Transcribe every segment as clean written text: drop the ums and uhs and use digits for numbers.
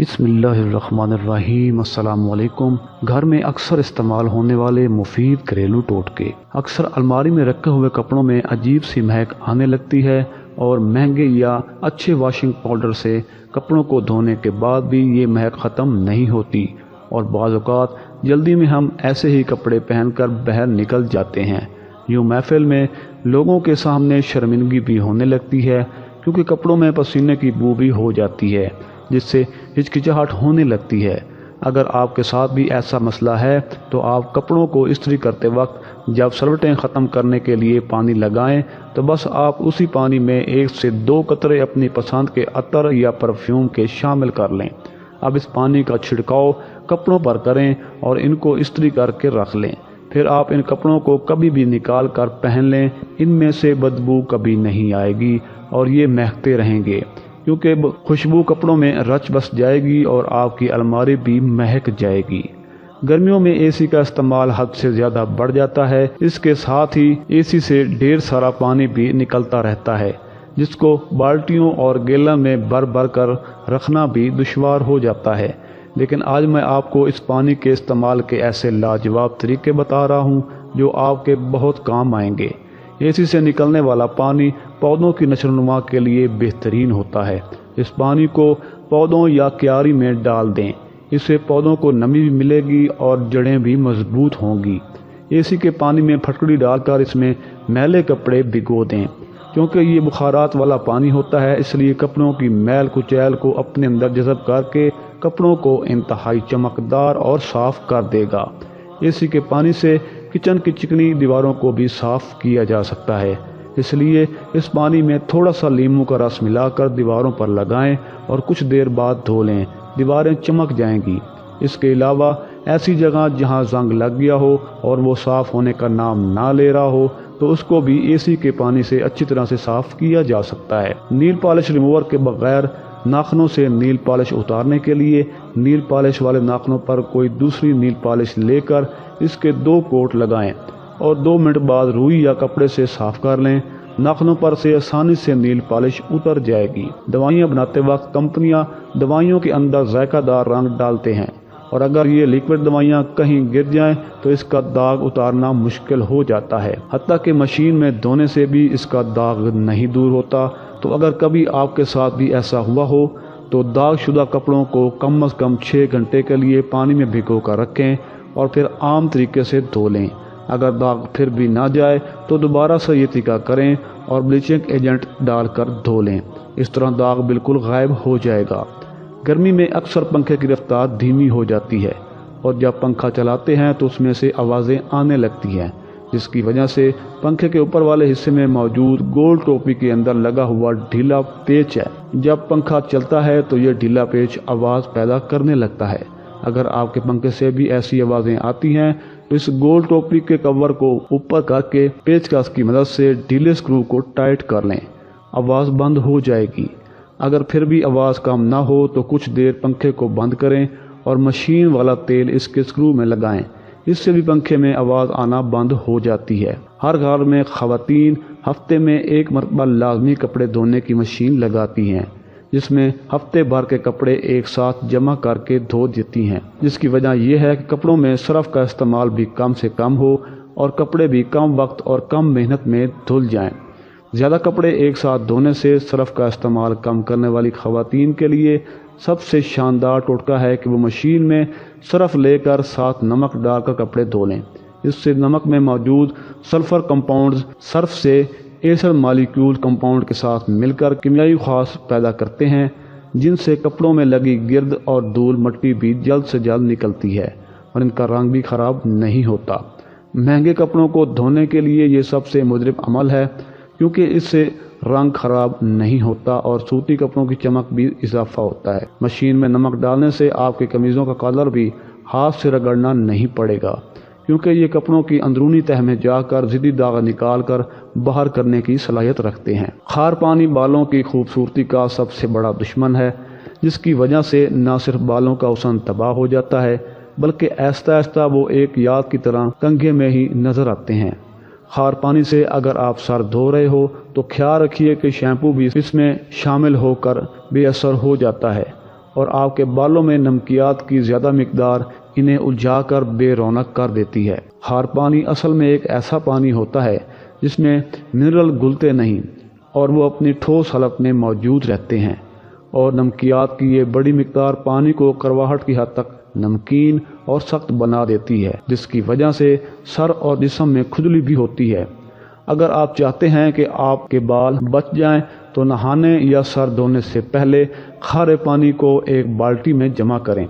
بسم اللہ الرحمن الرحیم۔ السلام علیکم۔ گھر میں اکثر استعمال ہونے والے مفید گھریلو ٹوٹکے۔ اکثر الماری میں رکھے ہوئے کپڑوں میں عجیب سی مہک آنے لگتی ہے اور مہنگے یا اچھے واشنگ پاؤڈر سے کپڑوں کو دھونے کے بعد بھی یہ مہک ختم نہیں ہوتی، اور بعض اوقات جلدی میں ہم ایسے ہی کپڑے پہن کر باہر نکل جاتے ہیں۔ یوں محفل میں لوگوں کے سامنے شرمندگی بھی ہونے لگتی ہے، کیونکہ کپڑوں میں پسینے کی بو بھی ہو جاتی ہے، جس سے ہچکچاہٹ ہونے لگتی ہے۔ اگر آپ کے ساتھ بھی ایسا مسئلہ ہے تو آپ کپڑوں کو استری کرتے وقت جب سلوٹیں ختم کرنے کے لیے پانی لگائیں تو بس آپ اسی پانی میں 1 سے 2 قطرے اپنی پسند کے عطر یا پرفیوم کے شامل کر لیں۔ اب اس پانی کا چھڑکاؤ کپڑوں پر کریں اور ان کو استری کر کے رکھ لیں۔ پھر آپ ان کپڑوں کو کبھی بھی نکال کر پہن لیں، ان میں سے بدبو کبھی نہیں آئے گی اور یہ مہکتے رہیں گے، کیونکہ خوشبو کپڑوں میں رچ بس جائے گی اور آپ کی الماری بھی مہک جائے گی۔ گرمیوں میں اے سی کا استعمال حد سے زیادہ بڑھ جاتا ہے، اس کے ساتھ ہی اے سی سے ڈھیر سارا پانی بھی نکلتا رہتا ہے، جس کو بالٹیوں اور گیلن میں بھر بھر کر رکھنا بھی دشوار ہو جاتا ہے۔ لیکن آج میں آپ کو اس پانی کے استعمال کے ایسے لاجواب طریقے بتا رہا ہوں جو آپ کے بہت کام آئیں گے۔ اے سی سے نکلنے والا پانی پودوں کی نشو و نما کے لیے بہترین ہوتا ہے۔ اس پانی کو پودوں یا کیاری میں ڈال دیں، اس سے پودوں کو نمی بھی ملے گی اور جڑیں بھی مضبوط ہوں گی۔ اے سی کے پانی میں پھٹکڑی ڈال کر اس میں میلے کپڑے بھگو دیں۔ کیونکہ یہ بخارات والا پانی ہوتا ہے، اس لیے کپڑوں کی میل کچیل کو اپنے اندر جذب کر کے کپڑوں کو انتہائی چمکدار اور صاف کر دے گا۔ اے سی کے پانی سے کچن کی چکنی دیواروں کو بھی صاف کیا جا سکتا ہے، اس لیے اس پانی میں تھوڑا سا لیموں کا رس ملا کر دیواروں پر لگائیں اور کچھ دیر بعد دھو لیں، دیواریں چمک جائیں گی۔ اس کے علاوہ ایسی جگہ جہاں زنگ لگ گیا ہو اور وہ صاف ہونے کا نام نہ لے رہا ہو تو اس کو بھی اے سی کے پانی سے اچھی طرح سے صاف کیا جا سکتا ہے۔ نیل پالش ریموور کے بغیر ناخنوں سے نیل پالش اتارنے کے لیے نیل پالش والے ناخنوں پر کوئی دوسری نیل پالش لے کر اس کے 2 کوٹ لگائیں اور 2 منٹ بعد روئی یا کپڑے سے صاف کر لیں۔ ناخنوں پر سے آسانی سے نیل پالش اتر جائے گی۔ دوائیاں بناتے وقت کمپنیاں دوائیوں کے اندر ذائقہ دار رنگ ڈالتے ہیں، اور اگر یہ لیکوڈ دوائیاں کہیں گر جائیں تو اس کا داغ اتارنا مشکل ہو جاتا ہے، حتیٰ کہ مشین میں دھونے سے بھی اس کا داغ نہیں دور ہوتا۔ تو اگر کبھی آپ کے ساتھ بھی ایسا ہوا ہو تو داغ شدہ کپڑوں کو کم از کم 6 گھنٹے کے لیے پانی میں بھگو کر رکھیں اور پھر عام طریقے سے دھو لیں۔ اگر داغ پھر بھی نہ جائے تو دوبارہ سے یہ طریقہ کریں اور بلیچنگ ایجنٹ ڈال کر دھو لیں، اس طرح داغ بالکل غائب ہو جائے گا۔ گرمی میں اکثر پنکھے کی رفتار دھیمی ہو جاتی ہے اور جب پنکھا چلاتے ہیں تو اس میں سے آوازیں آنے لگتی ہیں، جس کی وجہ سے پنکھے کے اوپر والے حصے میں موجود گول ٹوپی کے اندر لگا ہوا ڈھیلا پیچ ہے۔ جب پنکھا چلتا ہے تو یہ ڈھیلا پیچ آواز پیدا کرنے لگتا ہے۔ اگر آپ کے پنکھے سے بھی ایسی آوازیں آتی ہیں تو اس گول ٹوپی کے کور کو اوپر کر کے پیچ کس کی مدد سے ڈھیلے سکرو کو ٹائٹ کر لیں، آواز بند ہو جائے گی۔ اگر پھر بھی آواز کم نہ ہو تو کچھ دیر پنکھے کو بند کریں اور مشین والا تیل اس کے سکرو میں لگائیں، اس سے بھی پنکھے میں آواز آنا بند ہو جاتی ہے۔ ہر گھر میں خواتین ہفتے میں 1 مرتبہ لازمی کپڑے دھونے کی مشین لگاتی ہیں، جس میں ہفتے بھر کے کپڑے ایک ساتھ جمع کر کے دھو دیتی ہیں، جس کی وجہ یہ ہے کہ کپڑوں میں سرف کا استعمال بھی کم سے کم ہو اور کپڑے بھی کم وقت اور کم محنت میں دھل جائیں۔ زیادہ کپڑے ایک ساتھ دھونے سے سرف کا استعمال کم کرنے والی خواتین کے لیے سب سے شاندار ٹوٹکا ہے کہ وہ مشین میں سرف لے کر ساتھ نمک ڈال کر کپڑے دھو لیں۔ اس سے نمک میں موجود سلفر کمپاؤنڈز سرف سے ایسڈ مالیکیول کمپاؤنڈ کے ساتھ مل کر کیمیائی خاص پیدا کرتے ہیں، جن سے کپڑوں میں لگی گرد اور دھول مٹی بھی جلد سے جلد نکلتی ہے اور ان کا رنگ بھی خراب نہیں ہوتا۔ مہنگے کپڑوں کو دھونے کے لیے یہ سب سے مضر عمل ہے، کیونکہ اس سے رنگ خراب نہیں ہوتا اور سوتی کپڑوں کی چمک بھی اضافہ ہوتا ہے۔ مشین میں نمک ڈالنے سے آپ کی قمیضوں کا کلر بھی ہاتھ سے رگڑنا نہیں پڑے گا، کیونکہ یہ کپڑوں کی اندرونی تہہ میں جا کر ضدی داغ نکال کر باہر کرنے کی صلاحیت رکھتے ہیں۔ خار پانی بالوں کی خوبصورتی کا سب سے بڑا دشمن ہے، جس کی وجہ سے نہ صرف بالوں کا حسن تباہ ہو جاتا ہے بلکہ آہستہ آہستہ وہ ایک یاد کی طرح کنگھے میں ہی نظر آتے ہیں۔ خار پانی سے اگر آپ سر دھو رہے ہو تو خیال رکھیے کہ شیمپو بھی اس میں شامل ہو کر بے اثر ہو جاتا ہے اور آپ کے بالوں میں نمکیات کی زیادہ مقدار انہیں الجھا کر بے رونق کر دیتی ہے۔ کھار پانی اصل میں ایک ایسا پانی ہوتا ہے جس میں منرل گھلتے نہیں اور وہ اپنی ٹھوس حالت میں موجود رہتے ہیں، اور نمکیات کی یہ بڑی مقدار پانی کو کرواہٹ کی حد تک نمکین اور سخت بنا دیتی ہے، جس کی وجہ سے سر اور جسم میں کھجلی بھی ہوتی ہے۔ اگر آپ چاہتے ہیں کہ آپ کے بال بچ جائیں تو نہانے یا سر دھونے سے پہلے کھارے پانی کو ایک بالٹی میں جمع کریں،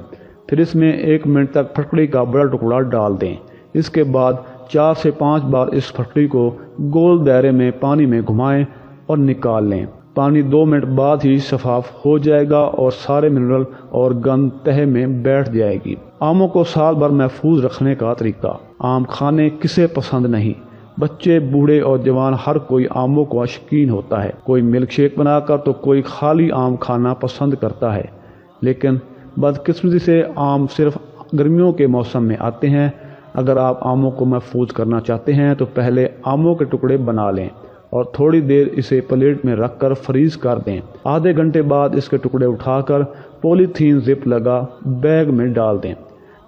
پھر اس میں 1 منٹ تک پھٹکڑی کا بڑا ٹکڑا ڈال دیں۔ اس کے بعد 4 سے 5 بار اس پھٹکڑی کو گول دائرے میں پانی میں گھمائیں اور نکال لیں۔ پانی 2 منٹ بعد ہی شفاف ہو جائے گا اور سارے منرل اور گند تہہ میں بیٹھ جائے گی۔ آموں کو سال بھر محفوظ رکھنے کا طریقہ۔ آم کھانے کسے پسند نہیں؟ بچے، بوڑھے اور جوان، ہر کوئی آموں کا شوقین ہوتا ہے۔ کوئی ملک شیک بنا کر تو کوئی خالی آم کھانا پسند کرتا ہے، لیکن بدقسمتی سے آم صرف گرمیوں کے موسم میں آتے ہیں۔ اگر آپ آموں کو محفوظ کرنا چاہتے ہیں تو پہلے آموں کے ٹکڑے بنا لیں اور تھوڑی دیر اسے پلیٹ میں رکھ کر فریز کر دیں۔ آدھے گھنٹے بعد اس کے ٹکڑے اٹھا کر پولی تھین زپ لگا بیگ میں ڈال دیں۔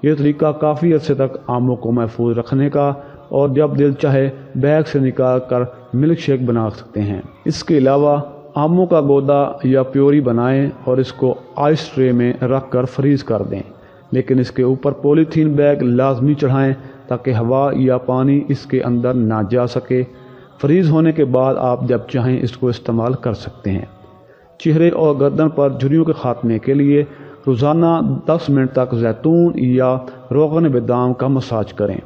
یہ طریقہ کافی عرصے تک آموں کو محفوظ رکھنے کا، اور جب دل چاہے بیگ سے نکال کر ملک شیک بنا سکتے ہیں۔ اس کے علاوہ آموں کا گودا یا پیوری بنائیں اور اس کو آئس ٹرے میں رکھ کر فریز کر دیں، لیکن اس کے اوپر پولی تھین بیگ لازمی چڑھائیں تاکہ ہوا یا پانی اس کے اندر نہ جا سکے۔ فریز ہونے کے بعد آپ جب چاہیں اس کو استعمال کر سکتے ہیں۔ چہرے اور گردن پر جھریوں کے خاتمے کے لیے روزانہ 10 منٹ تک زیتون یا روغن بادام کا مساج کریں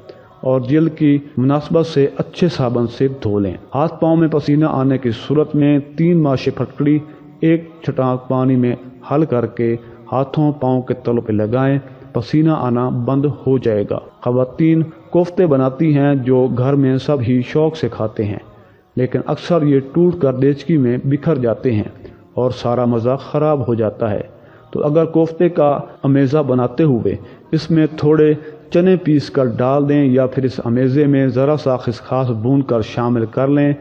اور جلد کی مناسبت سے اچھے صابن سے دھو لیں۔ ہاتھ پاؤں میں پسینہ آنے کی صورت میں 3 ماشے پھٹکڑی 1 چھٹانک پانی میں حل کر کے ہاتھوں پاؤں کے تلوں پہ لگائیں، پسینہ آنا بند ہو جائے گا۔ خواتین کوفتے بناتی ہیں جو گھر میں سب ہی شوق سے کھاتے ہیں، لیکن اکثر یہ ٹوٹ کر دیچکی میں بکھر جاتے ہیں اور سارا مزہ خراب ہو جاتا ہے۔ تو اگر کوفتے کا امیزہ بناتے ہوئے اس میں تھوڑے چنے پیس کر ڈال دیں یا پھر اس امیزے میں ذرا سا خسخاس بھون کر شامل کر لیں،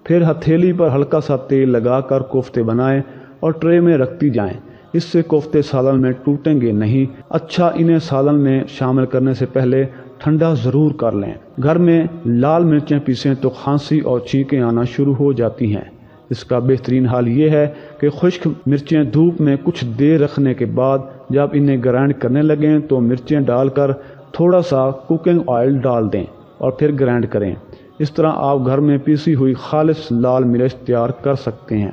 پھر ہتھیلی پر ہلکا سا تیل لگا کر کوفتے بنائیں اور ٹرے میں رکھتی جائیں۔ اس سے کوفتے سالن میں ٹوٹیں گے نہیں۔ اچھا، انہیں سالن میں شامل کرنے سے پہلے ٹھنڈا ضرور کر لیں۔ گھر میں لال مرچیں پیسیں تو کھانسی اور چھینکیں آنا شروع ہو جاتی ہیں۔ اس کا بہترین حل یہ ہے کہ خشک مرچیں دھوپ میں کچھ دیر رکھنے کے بعد جب انہیں گرائنڈ کرنے لگیں تو مرچیں ڈال کر تھوڑا سا کوکنگ آئل ڈال دیں اور پھر گرائنڈ کریں۔ اس طرح آپ گھر میں پیسی ہوئی خالص لال مرچ تیار کر سکتے ہیں۔